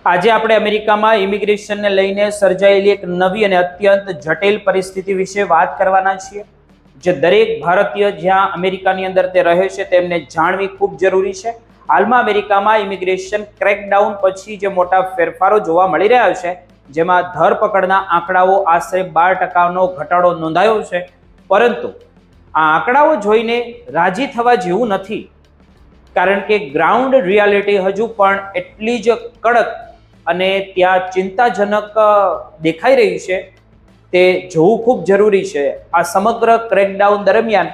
આજે આપણે અમેરિકામાં ઇમિગ્રેશનને લઈને સર્જાયેલી એક નવી અને અત્યંત જટિલ પરિસ્થિતિ વિશે વાત કરવાના છીએ, જે દરેક ભારતીય જ્યાં અમેરિકાની અંદર તે રહે છે તેમને જાણવી ખૂબ જરૂરી છે. હાલમાં અમેરિકામાં ઇમિગ્રેશન ક્રેકડાઉન પછી જે મોટા ફેરફારો જોવા મળી રહ્યા છે, જેમાં ધરપકડના આંકડાઓ આશરે 12%નો ઘટાડો નોંધાયો છે. પરંતુ આ આંકડાઓ જોઈને રાજી થવા જેવું નથી, કારણ કે ગ્રાઉન્ડ રિયાલિટી હજુ પણ એટલી જ કડક અને ત્યાં ચિંતાજનક દેખાઈ રહી છે. તે જોવું ખૂબ જરૂરી છે. આ સમગ્ર ક્રેકડાઉન દરમિયાન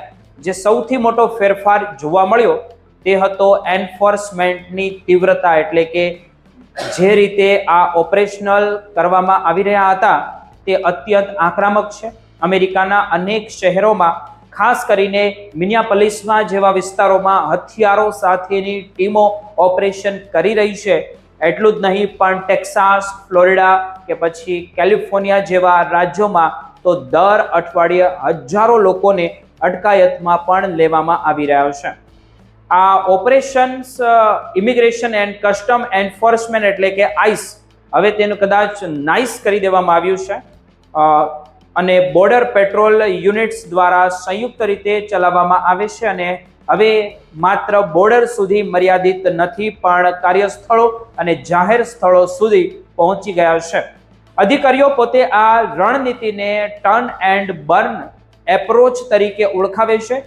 જે સૌથી મોટો ફેરફાર જોવા મળ્યો તે હતો એન્ફોર્સમેન્ટની તીવ્રતા, એટલે કે જે રીતે આ ઓપરેશનલ કરવામાં આવી રહ્યા હતા તે અત્યંત આક્રમક છે. અમેરિકાના અનેક શહેરોમાં, ખાસ કરીને મિનિયાપોલિસમાં જેવા વિસ્તારોમાં હથિયારો સાથેની ટીમો ઓપરેશન કરી રહી છે. એટલું જ નહીં, પણ ટેક્સાસ, ફ્લોરિડા કે પછી કેલિફોર્નિયા જેવા રાજ્યોમાં તો દર અઠવાડિયે હજારો લોકોને અટકાયતમાં પણ લેવામાં આવી રહ્યા છે. આ operations immigration and custom enforcement એટલે કે આઈસ, હવે તેનું કદાચ નાઇસ કરી દેવામાં આવ્યું છે અને બોર્ડર પેટ્રોલ યુનિટ્સ દ્વારા સંયુક્ત રીતે ચલાવવામાં આવે છે. અને હવે માત્ર બોર્ડર સુધી મર્યાદિત નથી, પણ કાર્યસ્થળો અને જાહેર સ્થળો સુધી પહોંચી ગયા છે. અધિકારીઓ પોતે આ રણનીતિને ટર્ન એન્ડ બર્ન એપ્રોચ તરીકે ઓળખાવે છે,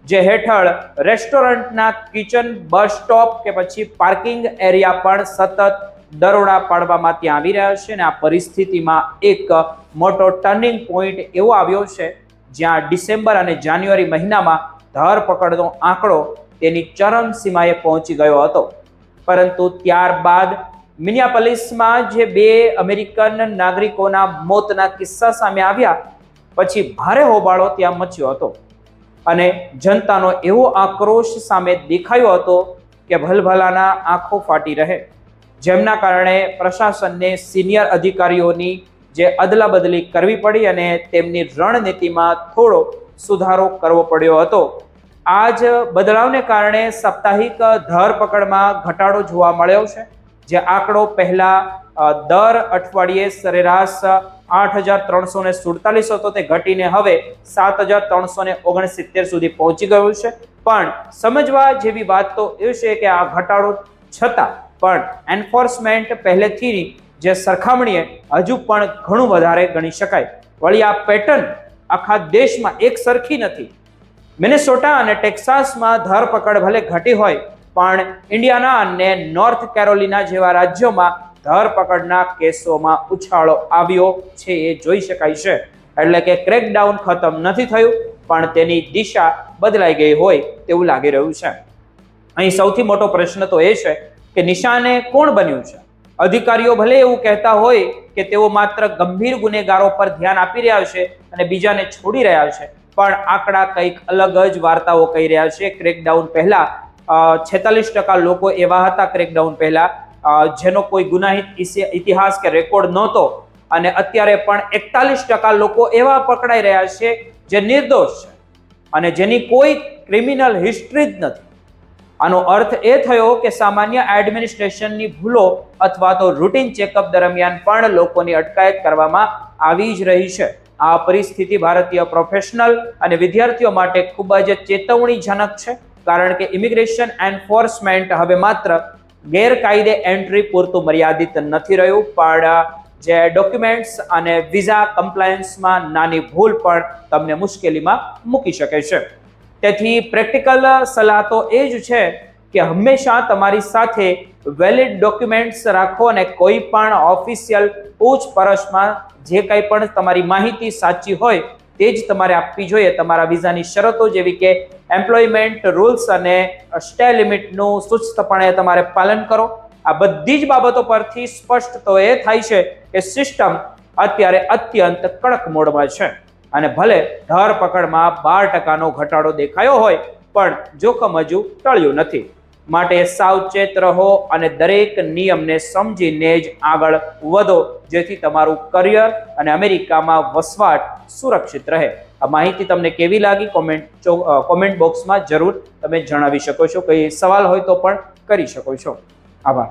જે હેઠળ રેસ્ટોરન્ટના કિચન, બસ સ્ટોપ કે પછી પાર્કિંગ એરિયા પણ સતત દરોડા પાડવામાં ત્યાં આવી રહ્યા છે. અને આ પરિસ્થિતિમાં એક મોટો ટર્નિંગ પોઈન્ટ એવો આવ્યો છે, જ્યાં ડિસેમ્બર અને જાન્યુઆરી મહિનામાં ધરપકડનો આંકડો તેની ચરમસીમાએ પહોંચી ગયો હતો. પરંતુ ત્યારબાદ મિનિયાપોલિસમાં જે 2 અમેરિકન નાગરિકોના મોતના કિસ્સા સામે આવ્યા પછી ભારે હોબાળો ત્યાં મચ્યો હતો અને જનતાનો એવો આક્રોશ સામે દેખાયો હતો કે ભલભલાના આંખો ફાટી રહે, જેમના કારણે પ્રશાસનને સિનિયર અધિકારીઓની જે અદલા બદલી કરવી પડી અને તેમની રણનીતિમાં થોડો સુધારો કરવો પડ્યો હતો. આ જ બદલાવને કારણે સાપ્તાહિક ધરપકડમાં ઘટાડો જોવા મળ્યો છે. જે આંકડો પહેલા દર અઠવાડિયે સરેરાશ 8,347 હતો, તે ઘટીને હવે 7,369 સુધી પહોંચી ગયો છે. પણ સમજવા જેવી વાત તો એ છે કે આ ઘટાડો છતાં પણ એન્ફોર્સમેન્ટ પહેલેથી જે સરખામણીએ હજુ પણ ઘણું વધારે ગણી શકાય. વળી આ પેટર્ન આખા દેશમાં એક સરખી નથી. મિનેસોટા અને ટેક્સાસમાં ધરપકડ ભલે ઘટી હોય, પણ ઇન્ડિયાના અને નોર્થ કેરોલિના જેવા રાજ્યોમાં ધરપકડના કેસોમાં ઉછાળો આવ્યો છે, એ જોઈ શકાય છે. એટલે કે ક્રેકડાઉન ખતમ નથી થયું, પણ તેની દિશા બદલાઈ ગઈ હોય તેવું લાગી રહ્યું છે. અહીં સૌથી મોટો પ્રશ્ન તો એ છે કે નિશાને કોણ બન્યું છે. અધિકારીઓ ભલે એવું કહેતા હોય કે તેઓ માત્ર ગંભીર ગુનેગારો પર ધ્યાન આપી રહ્યા છે અને બીજાને છોડી રહ્યા છે, પણ આંકડા કંઈક અલગ જ વાર્તાઓ કહી રહ્યા છે. ક્રેકડાઉન પહેલા 46% લોકો એવા હતા ક્રેકડાઉન પહેલા જેનો કોઈ ગુનાહિત ઇતિહાસ કે રેકોર્ડ નહોતો, અને અત્યારે પણ 41% લોકો એવા પકડાઈ રહ્યા છે જે નિર્દોષ છે અને જેની કોઈ ક્રિમિનલ હિસ્ટ્રી જ નથી. આનો અર્થ એ થયો કે સામાન્ય એડમિનિસ્ટ્રેશનની ભૂલો અથવા તો રૂટીન ચેકઅપ દરમિયાન પણ લોકોની અટકાયત કરવામાં આવી જ રહી છે. આ પરિસ્થિતિ ભારતીય પ્રોફેશનલ અને વિદ્યાર્થીઓ માટે ખૂબ જ ચેતવણીજનક છે, કારણ કે ઇમિગ્રેશન એન્ફોર્સમેન્ટ હવે માત્ર ગેરકાયદે એન્ટ્રી પૂરતું મર્યાદિત નથી રહ્યું, પણ જે ડોક્યુમેન્ટ્સ અને વિઝા કમ્પ્લાયન્સમાં નાની ભૂલ પણ તમને મુશ્કેલીમાં મૂકી શકે છે. તેથી પ્રેક્ટિકલ સલાહ તો એ જ છે કે હંમેશા તમારી સાથે વેલિડ ડોક્યુમેન્ટ્સ રાખો અને કોઈ પણ ઓફિશિયલ પૂછપરછમાં જે કંઈ પણ તમારી માહિતી સાચી હોય તે જ તમારે આપવી જોઈએ. તમારા વિઝાની શરતો જેવી કે એમ્પ્લોયમેન્ટ રૂલ્સ અને સ્ટે લિમિટનું ચુસ્તપણે તમારે પાલન કરો. આ બધી જ બાબતો પરથી સ્પષ્ટ તો એ થાય છે કે સિસ્ટમ અત્યારે અત્યંત કડક મોડમાં છે અને ભલે ધરપકડમાં 12%નો ઘટાડો દેખાયો હોય, પણ જોખમ હજુ ટળ્યું નથી. માટે સાવચેત રહો અને દરેક નિયમને સમજીને જ આગળ વધો, જેથી તમારું કરિયર અને અમેરિકામાં વસવાટ સુરક્ષિત રહે. આ માહિતી તમને કેવી લાગી કોમેન્ટ બોક્સમાં જરૂર તમે જણાવી શકો છો. કોઈ સવાલ હોય તો પણ કરી શકો છો. આભાર.